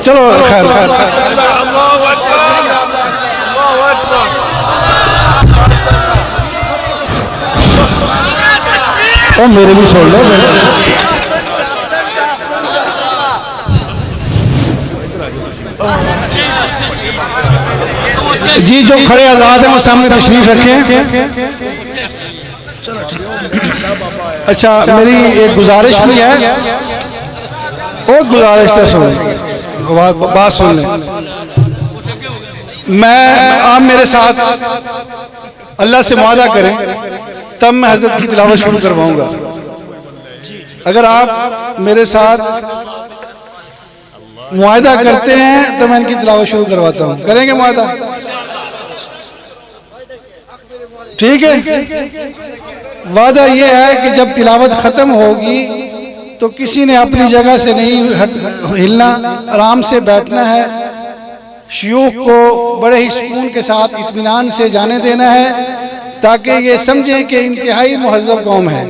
चलो खैर खैर ओ मेरे भी छोड़ लो। जी जो खड़े आजाद हैं वो सामने तशरीफ रखें। अच्छा मेरी एक गुजारिश भी है, और गुजारिश तो सुन बात सुन लें। आप मेरे साथ अल्लाह से मुआहदा करें तब मैं हजरत की तिलावत शुरू करवाऊंगा। अगर आप मेरे साथ मुआहदा करते हैं तो मैं इनकी तिलावत शुरू करवाता हूं। करेंगे मुआहदा? ठीक है। वादा यह है कि जब तिलावत खत्म होगी तो किसी ने अपनी जगह से नहीं हिलना, आराम से बैठना है। शयूख को बड़े ही सुकून के साथ इत्मीनान से जाने देना है ताकि ये समझें कि इंतहाई मुहज़्ज़ब कौम है।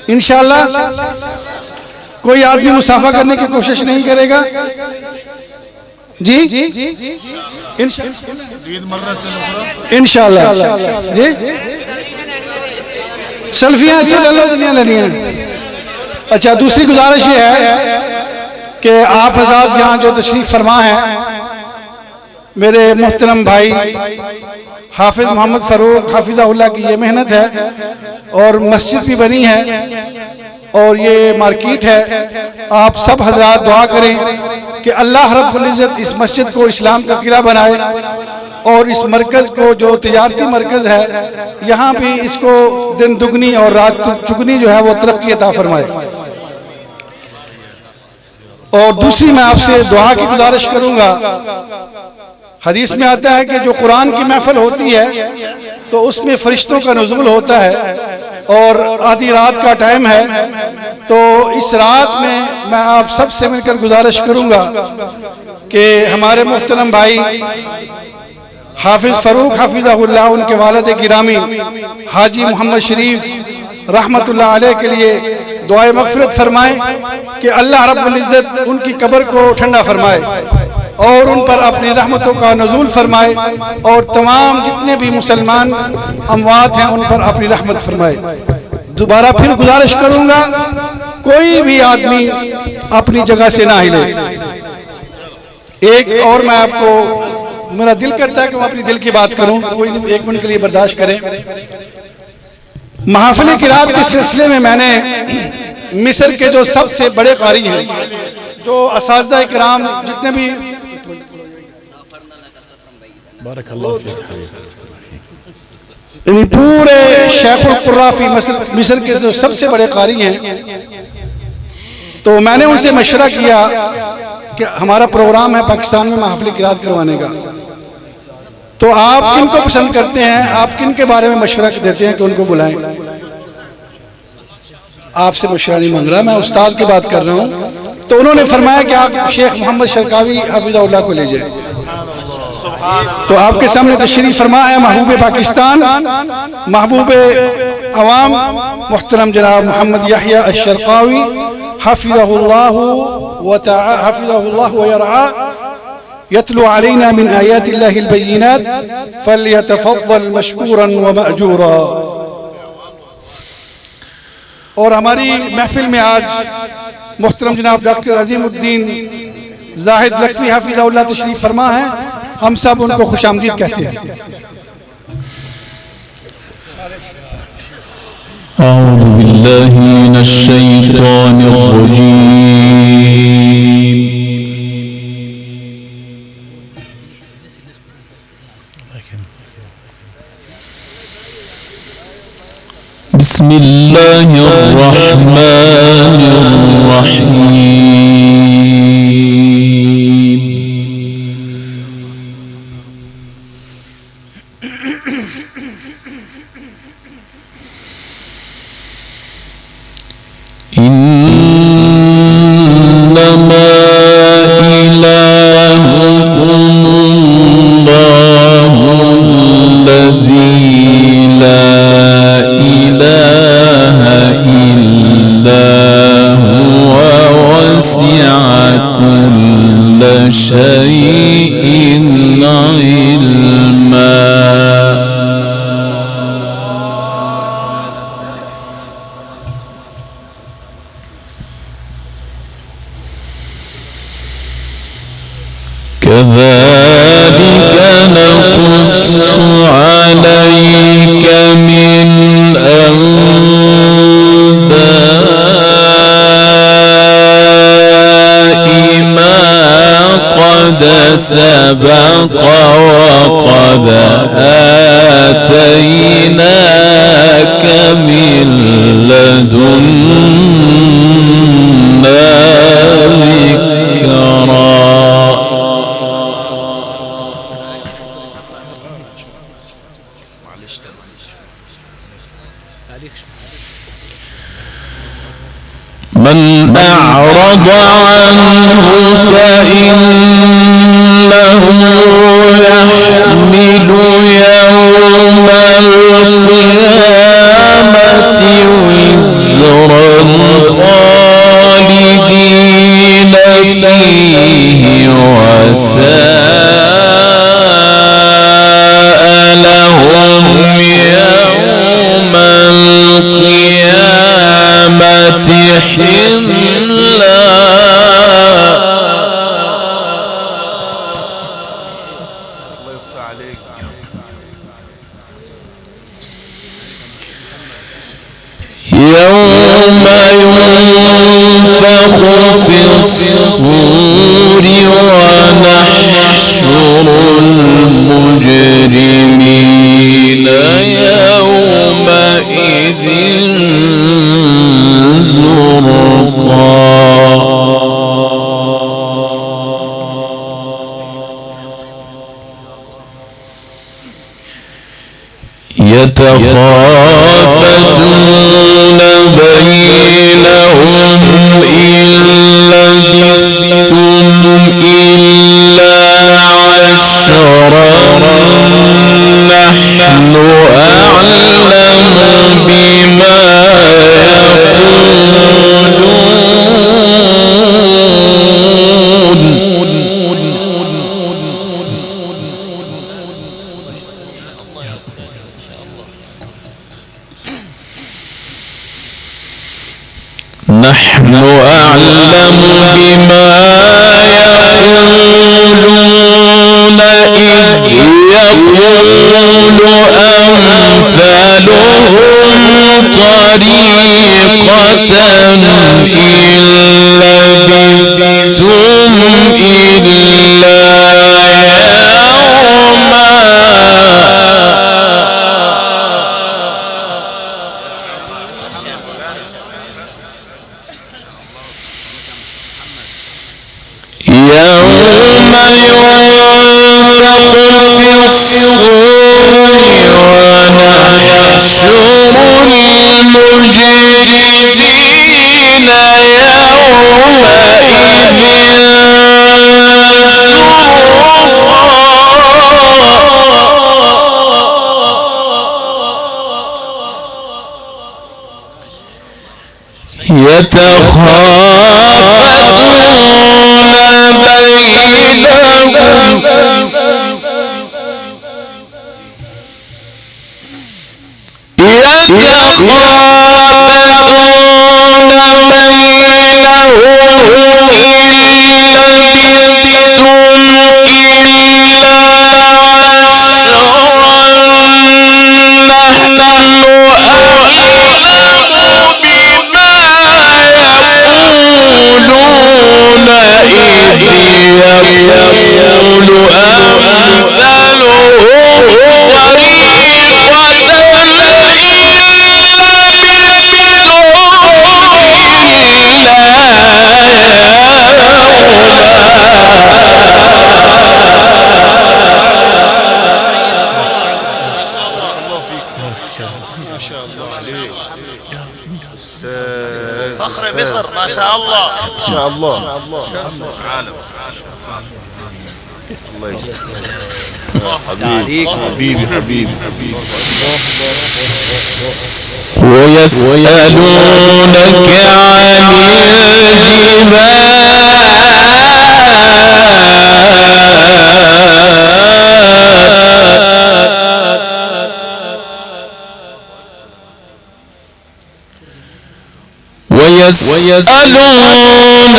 इंशाअल्लाह कोई आदमी मुसाफा करने की कोशिश नहीं करेगा। जी इंशाअल्लाह जी सेल्फियां अच्छी ले लो, दुनिया लेनी है। अच्छा दूसरी गुजारिश ये है कि आप हज़रात यहाँ जो तशरीफ फरमा है, मेरे मोहतरम भाई हाफिज मोहम्मद फ़ारूक हाफिज़हुल्लाह की ये मेहनत है और मस्जिद भी बनी है और ये मार्केट है। आप सब हजरात दुआ करें कि अल्लाह रब्बुल इज़्ज़त इस मस्जिद को इस्लाम का किला बनाए और इस मरकज़ को जो तिजारती मरकज़ है यहाँ भी इसको दिन दुगनी और रात चुगनी जो है वो तरक्की अता फरमाए। और दूसरी मैं आपसे दुआ की गुजारिश करूँगा। हदीस में आता है कि जो कुरान की महफिल होती है तो उसमें फरिश्तों का नुज़ूल होता है और आधी रात का टाइम है। तो इस रात में मैं आप सब से मिलकर गुजारिश करूंगा कि हमारे मोहतरम भाई हाफिज फ़ारूक हाफिज़हुल्लाह उनके वालिद गिरामी हाजी मोहम्मद शरीफ रहमतुल्लाह अलैह के लिए दुआए मग़फ़िरत फरमाएं कि अल्लाह रब्बुल इज़्ज़त उनकी कब्र को ठंडा फरमाए और उन पर अपनी रहमतों का नज़ूल फरमाए और तमाम जितने भी मुसलमान अमवात हैं उन पर अपनी रहमत फरमाए। दोबारा फिर गुजारिश करूंगा कोई भी आदमी अपनी जगह से ना हिले। एक और मैं आपको, मेरा दिल करता है कि मैं अपनी दिल की बात करूं, कोई एक मिनट के लिए बर्दाश्त करें। महफिल किरात के सिलसिले में मैंने मिस्र के जो सबसे बड़े कारी हैं, जो असातिज़ा इकराम जितने भी पूरे शेखुल कुर्राफी मिस्र के जो सबसे बड़े कारी हैं, तो मैंने उनसे मशवरा किया कि हमारा प्रोग्राम है पाकिस्तान में महफिल किरात करवाने का, तो आप किन को पसंद करते हैं, आप किन के बारे में मशवरा देते हैं कि उनको बुलाएं। आपसे मशवरा नहीं मांग रहा, मैं उस्ताद की बात कर रहा हूँ। तो उन्होंने फरमाया कि आप शेख मोहम्मद शरकावी हाफिज़हुल्लाह को ले जाएं। तो आपके सामने तशरीफ फरमा है महबूब पाकिस्तान, महबूब अवाम मोहतरम जनाब मोहम्मद याहिया अश-शरकावी हाफिज़हुल्लाह व यरआ यतलू अलैना मिन आयातिल्लाहिल बय्यिनात फल्यतफद्दल मशकूरन व मअजूरा। और हमारी महफिल में आज मोहतरम जनाब डॉक्टर अज़ीमुद्दीन ज़ाहिद लखवी हाफिज़हुल्लाह तशरीफ फरमा है। हम सब उनको खुशामदीद कहते हैं। अऊज़ु बिल्लाहि मिनश शैतानिर रजीम। बिस्मिल्लाहिर रहमानिर रहीम। इन्नमा इलाहुकुमुल्लाहुल्लज़ी ला इलाहा इल्ला हुव وسع كل شيء علما. كذلك نقص عليك من أنباء ما قد سبق وقد آتيناك من لدنا ذكرا. من أعرض عنه فإنه يحمل يوم القيامة وزرا خالدين فيه وساء لهم يوم القيامة حملا. يوم ينفخ في الصور ونحشر المجرمين يومئذ زرقا. يتخافتون بينهم إن لبثتم إلا عشرا نحن أعلم بما نحن أعلم بما يقولون إذ يقول أمثالهم طريقة إن لبثتم إلا يوما. يوم ينفخ في الصور ونحشر المجرمين يومئذ زرقا. يتخافتون بينهم يقول فخر مصر ما شاء الله ما شاء الله. عالم. الله يجزيك حبيبي حبيبي حبيبي. ويسألونك عن الجبال ويسألونك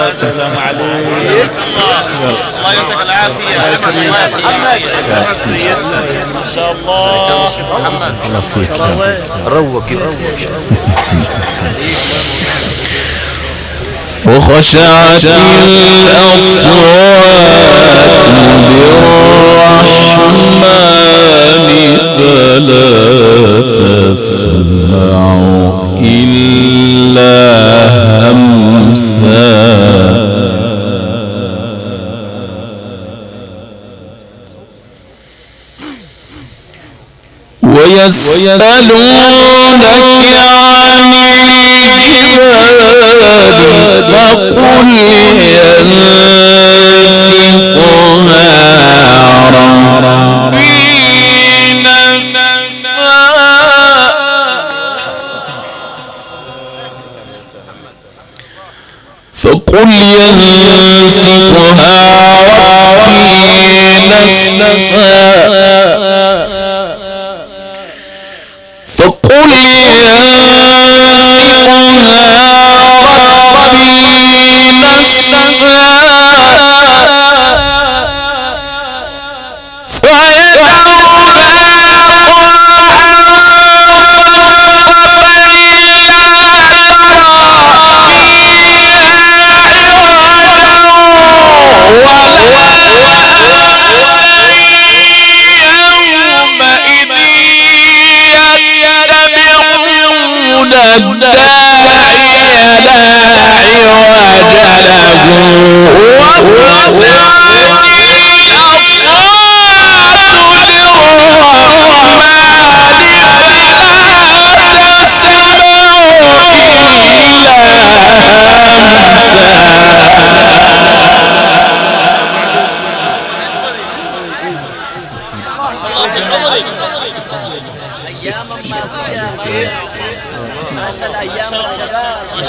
السلام عليكم. الله يعطيك العافية. محمد سيدنا ما شاء الله. محمد روق وخشعت الأصوات للرحمن فلا تسمع إلا همسا ويسألونك عن الجبال فقل ينسفها ربي نسفا فقل ينسفها ربي نسفا فقل ينسفها ربي نسفا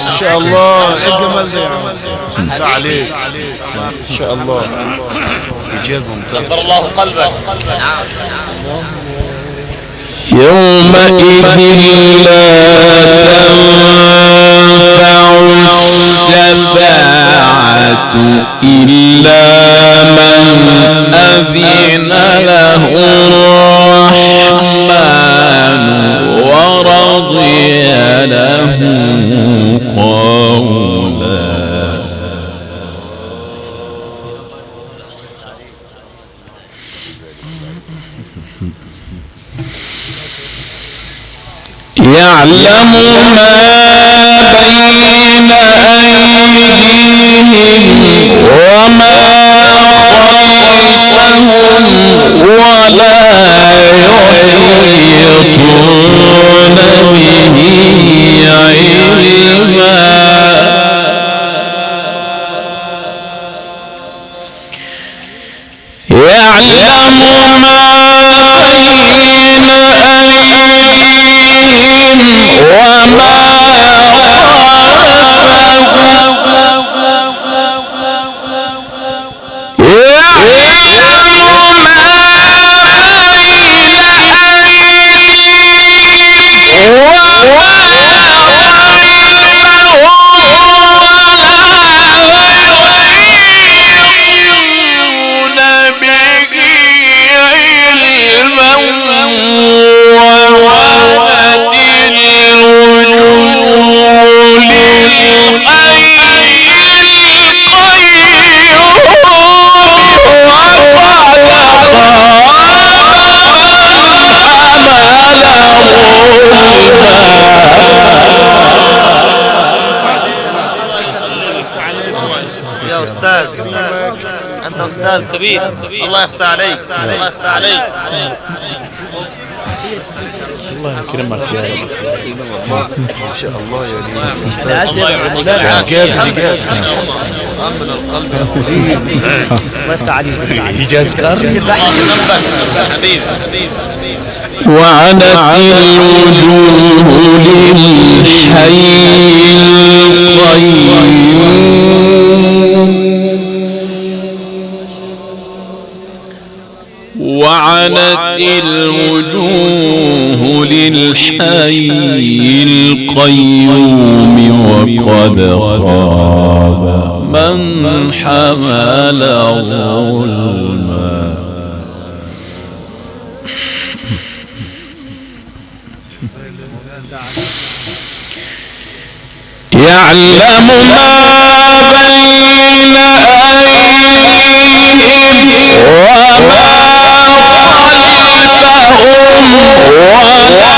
ان شاء الله. ايه الجمال ده يا عم؟ عليك ان شاء الله. إنجاز ممتاز. كبر الله قلبك. يومئذ لا تنفع الشفاعة إلا من أذن له الرحمن ورضي له قولا. يعلم ما بين أيديهم وما خلفهم ولا يحيطون به علما يا أستاذ أنت أستاذ كبير، الله يفتح عليك، الله يفتح عليك. الله يكرمك يا رب. ما شاء الله يا لي. إنجاز من القلب. الله يفتح عليك. إيجاز كار. حبيبي حبيبي. وعنت الوجوه للحي القيوم وعنت الوجوه للحي القيوم وقد خاب من حمل ظلما. يعلم ما بين أيديهم وما خلفهم ولا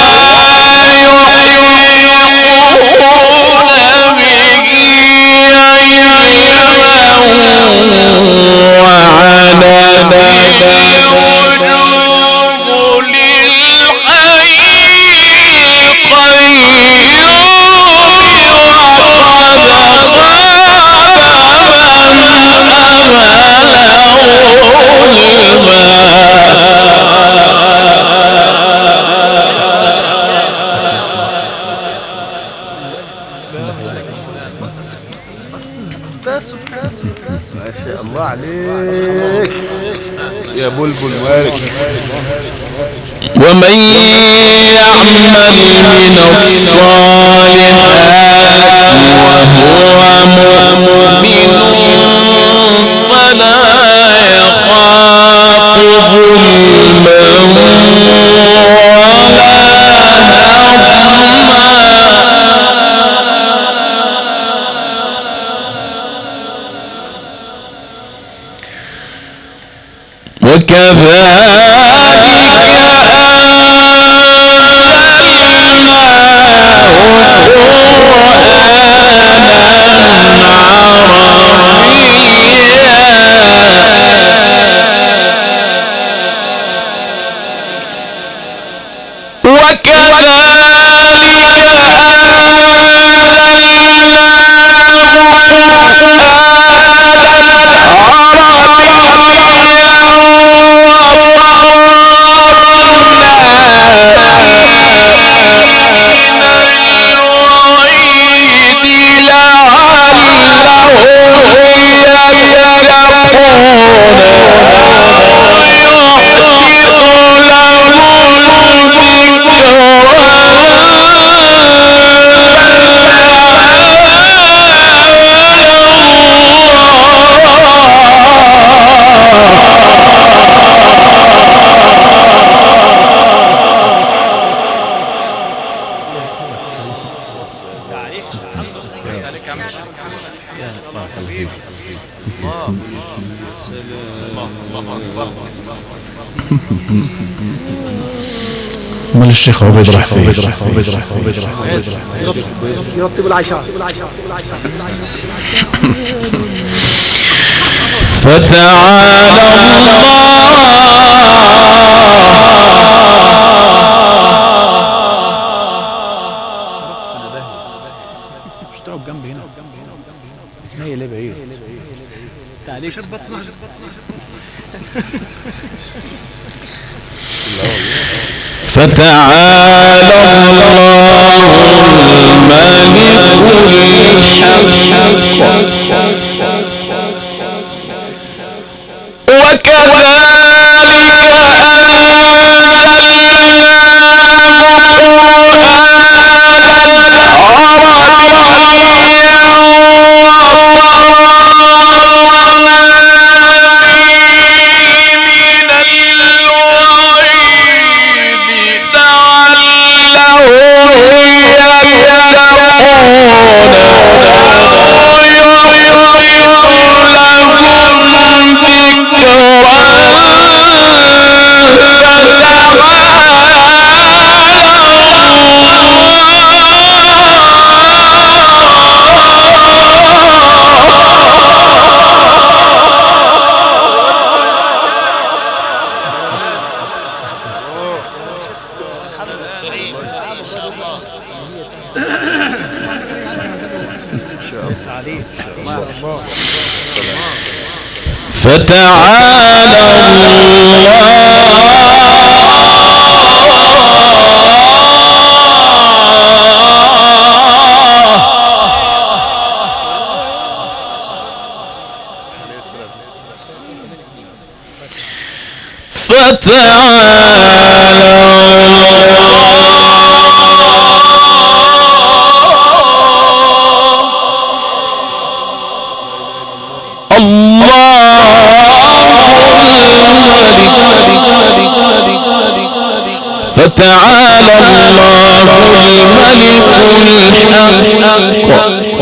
يحيطون به علما وعنت الوجوه للحي ما شاء الله عليك يا بلبل مالك. ومن يعمل من الصالحات وهو مؤمن فلا يخاف ظلما ولا هضما. وكذلك مال الشيخ عبيد راح فيه. يرتب العشاء. فتعالى اشتروا جنبي هنا. هي ليه بعيد؟ تعليق شربتنا. فتعالى الله الملك الحق فتعالى فتعالى الله الملك الحق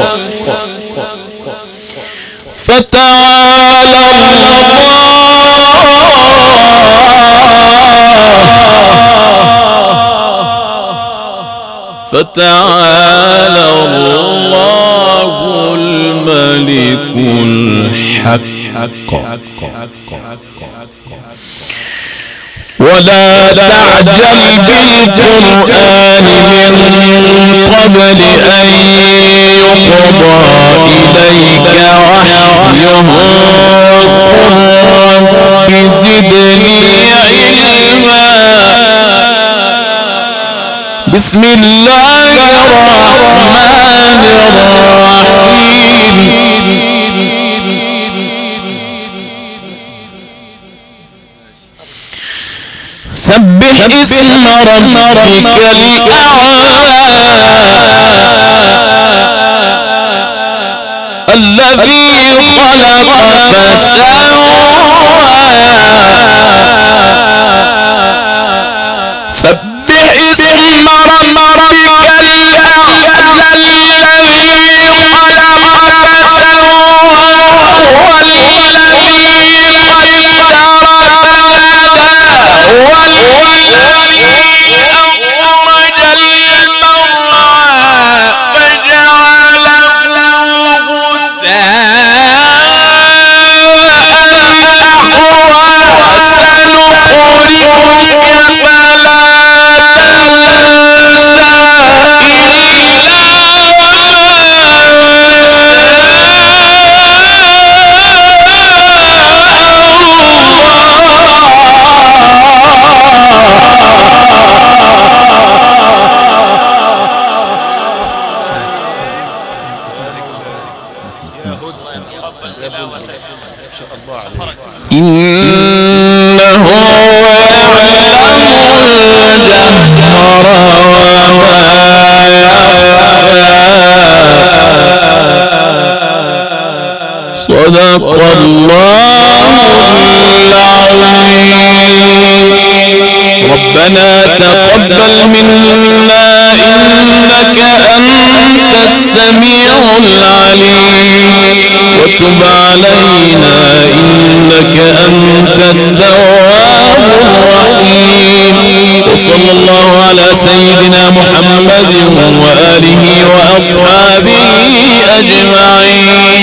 فتعالى الله الملك الحق ولا تعجل بالقرآن من قبل أن يقضى إليك وحيه رب زدني علما بسم الله الرحمن الرحيم سبح اسم ربك الأعلى الذي خلق فسوى سبح اسم ربك الأعلى الذي خلق فسوى إنه يعلم الجهر وما يخفى صدق الله العظيم ربنا تقبل منا إنك أنت السميع العليم وتب علينا إنك أنت التواب الرحيم وصلى الله على سيدنا محمد وآله وأصحابه أجمعين.